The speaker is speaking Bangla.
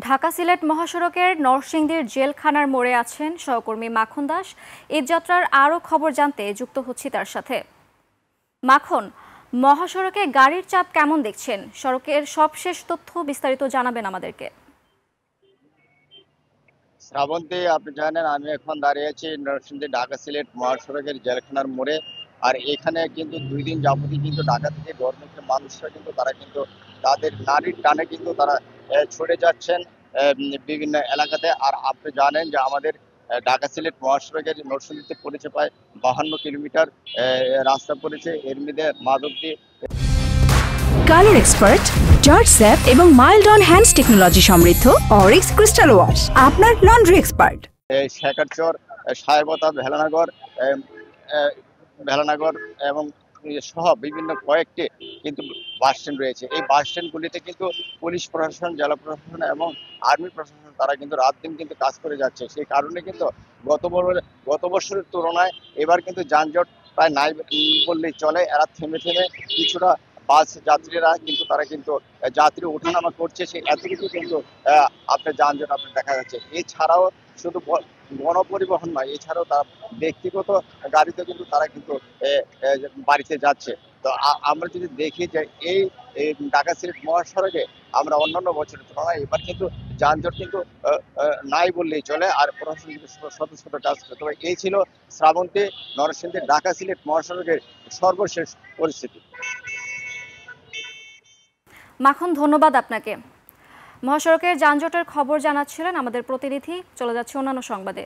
ঢাকা সিলেট মহাসড়কের নরসিংদীর জেলখানার মোড়ে আছেন সহকর্মী মাখন দাস। ঈদযাত্রার আরও খবর জানতে যুক্ত হচ্ছি তার সাথে। মাখন, মহাসড়কে গাড়ির চাপ কেমন দেখছেন? সড়কের সবশেষ তথ্য বিস্তারিত জানাবেন আমাদেরকে। শ্রাবন্তী, আপনি জানেন আমি এখন দাঁড়িয়ে আছি নরসিংদী ঢাকা সিলেট মহাসড়কের জেলখানার মোড়ে। আর এখানে কিন্তু 2 দিন যাবতই কিন্তু ঢাকা থেকে গভর্নমেন্টের মানুষরা কিন্তু তারা কিন্তু তাদের নারীর টানে কিন্তু তারা ছুটে যাচ্ছেন বিভিন্ন এলাকাতে। আর আপনি জানেন যে আমাদের ঢাকা সিলেট মহাসড়কের নরসিংদীতে পড়েছে প্রায় 52 কিলোমিটার রাস্তা পড়েছে। এর মধ্যে Madhabdi colour expert, George sap এবং মাইল্ড অন হ্যান্ডস টেকনোলজি সমৃদ্ধ অরিক্স ক্রিস্টাল ওয়াশ আপনার লন্ড্রি এক্সপার্ট। শেখারচর, সাহেবতা, ভেলানগর এবং সহ বিভিন্ন কয়েকটি কিন্তু বাস স্ট্যান্ড রয়েছে। এই বাস স্ট্যান্ডগুলিতে কিন্তু পুলিশ প্রশাসন, জেলা প্রশাসন এবং আর্মি প্রশাসন তারা কিন্তু রাত দিন কিন্তু কাজ করে যাচ্ছে। সেই কারণে কিন্তু গত বছরের তুলনায় এবার কিন্তু যানজট প্রায় নাই বললেই চলে। এরা থেমে থেমে কিছুটা বাস যাত্রীরা কিন্তু তারা কিন্তু যাত্রী ওঠানামা করছে, সেই এতটুকু কিন্তু আপনার যানজট আপনার দেখা যাচ্ছে। এছাড়াও শুধু গণপরিবহন নয়, এছাড়াও তারা ব্যক্তিগত গাড়িতে কিন্তু তারা কিন্তু বাড়িতে যাচ্ছে। তো আমরা যদি দেখি যে এই ঢাকা সিলেট মহাসড়কে আমরা অন্যান্য বছরের তুলনায় এবার কিন্তু যানজট কিন্তু নাই বললেই চলে। আর প্রশাসন কিন্তু শত শত কাজ করে। তবে এই ছিল শ্রাবন্তী, নরসিংদী ঢাকা সিলেট মহাসড়কের সর্বশেষ পরিস্থিতি। মাখন, ধন্যবাদ আপনাকে। মহাসড়কের যানজটের খবর জানাচ্ছিলেন আমাদের প্রতিনিধি। চলে যাচ্ছে অন্যান্য সংবাদে।